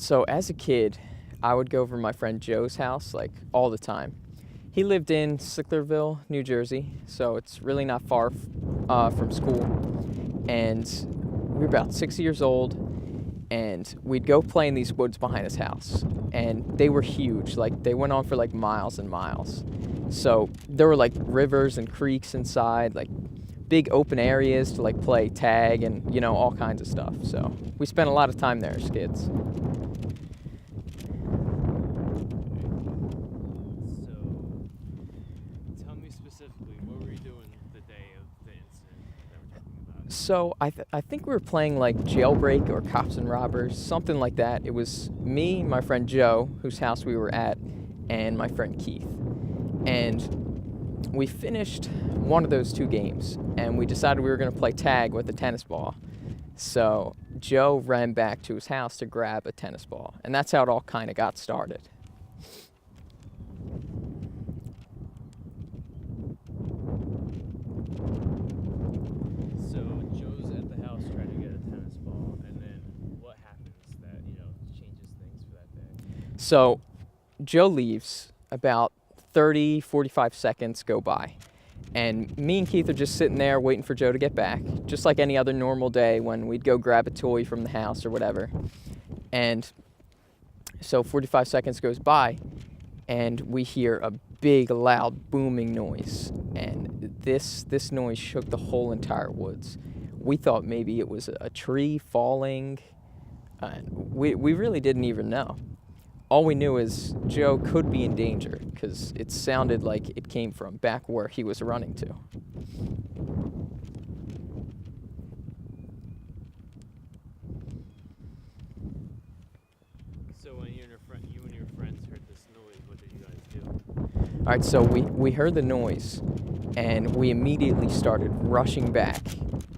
So as a kid, I would go over to my friend Joe's house like all the time. He lived in Sicklerville, New Jersey, so it's really not far from school. And we were about 6 years old, and we'd go play in these woods behind his house. And they were huge, like they went on for like miles and miles. So there were like rivers and creeks inside, like big open areas to like play tag and, all kinds of stuff. So we spent a lot of time there as kids. So I think we were playing like Jailbreak or Cops and Robbers, something like that. It was me, my friend Joe, whose house we were at, and my friend Keith. And we finished one of those two games, and we decided we were going to play tag with a tennis ball. So Joe ran back to his house to grab a tennis ball, and that's how it all kind of got started. So Joe leaves, about 30, 45 seconds go by, and me and Keith are just sitting there waiting for Joe to get back, just like any other normal day when we'd go grab a toy from the house or whatever. And so 45 seconds goes by, and we hear a big, loud, booming noise, and this noise shook the whole entire woods. We thought maybe it was a tree falling, and we really didn't even know. All we knew is Joe could be in danger because it sounded like it came from back where he was running to. So when you and your friends heard this noise, what did you guys do? All right, so we heard the noise, and we immediately started rushing back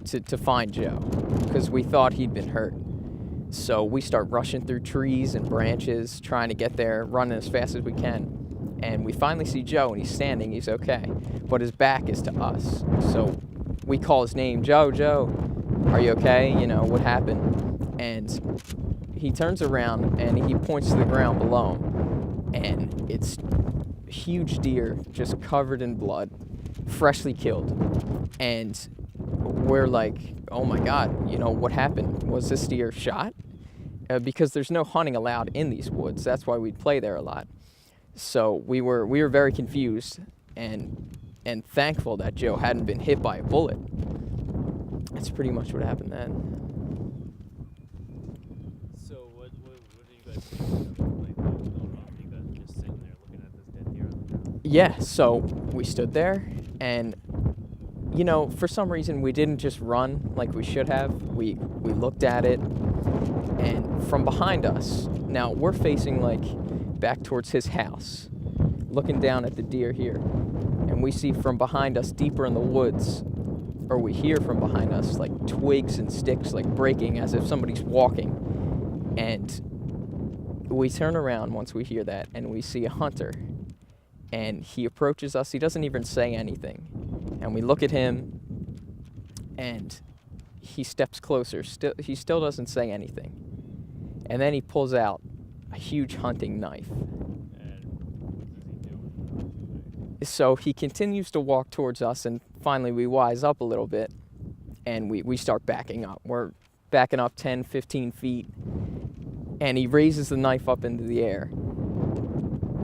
to find Joe because we thought he'd been hurt. So we start rushing through trees and branches, trying to get there, running as fast as we can. And we finally see Joe, and he's standing, he's okay. But his back is to us. So we call his name, Joe, are you okay? What happened? And he turns around, and he points to the ground below him. And it's a huge deer, just covered in blood, freshly killed. And we're like, oh my God, what happened? Was this deer shot? Because there's no hunting allowed in these woods. That's why we'd play there a lot. So we were very confused and thankful that Joe hadn't been hit by a bullet. That's pretty much what happened then. So what did you guys think? You guys were just sitting there looking at this dead deer on the ground? Yeah, so we stood there, and for some reason, we didn't just run like we should have. We looked at it, and from behind us, now we're facing like back towards his house, looking down at the deer here, and we see from behind us deeper in the woods, or we hear from behind us like twigs and sticks like breaking as if somebody's walking. And we turn around once we hear that, and we see a hunter, and he approaches us. He doesn't even say anything. And we look at him, and he steps closer. He still doesn't say anything. And then he pulls out a huge hunting knife. And what does he do? So he continues to walk towards us, and finally we wise up a little bit, and we start backing up. We're backing up 10, 15 feet, and he raises the knife up into the air.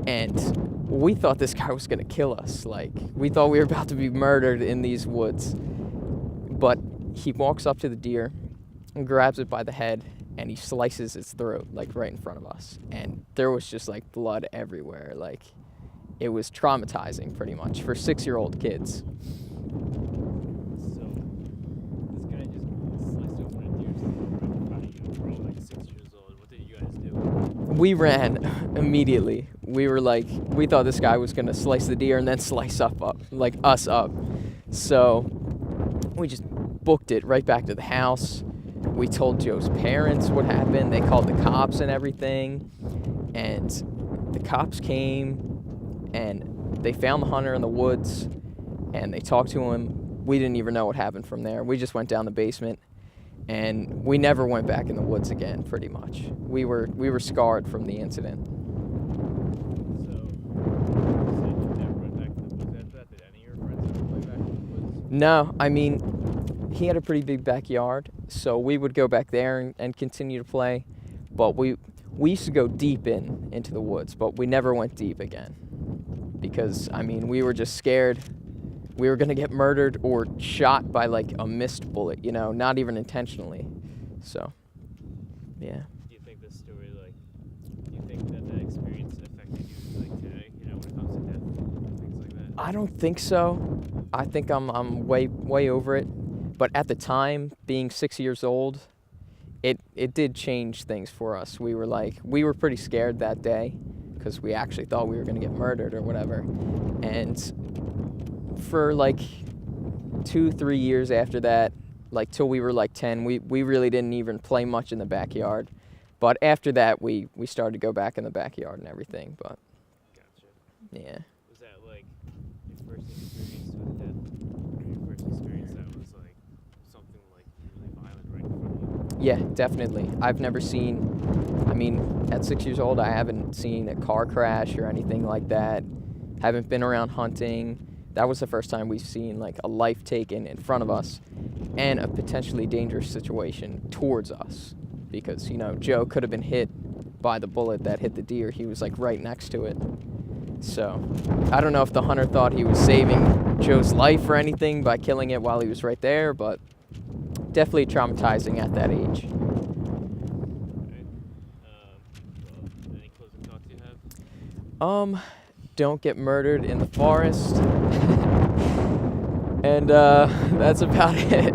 And we thought this guy was going to kill us. Like, we thought we were about to be murdered in these woods. But he walks up to the deer and grabs it by the head, and he slices its throat, like, right in front of us. And there was just, like, blood everywhere. Like, it was traumatizing, pretty much, for 6-year-old kids. So this guy just sliced open a deer's throat right in front of you. We're all like 6 years old. What did you guys do? We ran immediately. We thought this guy was going to slice the deer and then slice us up. So we just booked it right back to the house. We told Joe's parents what happened. They called the cops and everything. And the cops came, and they found the hunter in the woods, and they talked to him. We didn't even know what happened from there. We just went down the basement, and we never went back in the woods again, pretty much. we were scarred from the incident. So you said you never went back to the woods after that. Did any of your friends ever play back in the woods? No, I mean, he had a pretty big backyard, so we would go back there and continue to play. But we used to go deep into the woods, but we never went deep again. Because, I mean, we were just scared we were going to get murdered or shot by, like, a missed bullet, you know, not even intentionally. So, yeah. Do you think this story, like, do you think that experience affected you, like, today, you know, when it comes to death and things like that? I don't think so. I think I'm way over it. But at the time, being 6 years old, it did change things for us. We were pretty scared that day because we actually thought we were going to get murdered or whatever. And for like 2-3 years after that, like till we were like 10, we really didn't even play much in the backyard. But after that, we started to go back in the backyard and everything. But Gotcha. yeah. Was that, like, your first experience with death? Or your first experience that was, like, something, like, really violent right in front of you? Yeah, definitely. I've never seen, I mean, at 6 years old, I haven't seen a car crash or anything like that. Haven't been around hunting. That was the first time we've seen, like, a life taken in front of us and a potentially dangerous situation towards us. Because, you know, Joe could have been hit by the bullet that hit the deer. He was, like, right next to it. So, I don't know if the hunter thought he was saving Joe's life or anything by killing it while he was right there, but definitely traumatizing at that age. Right. Well, any closing thoughts you have? Don't get murdered in the forest. And that's about it.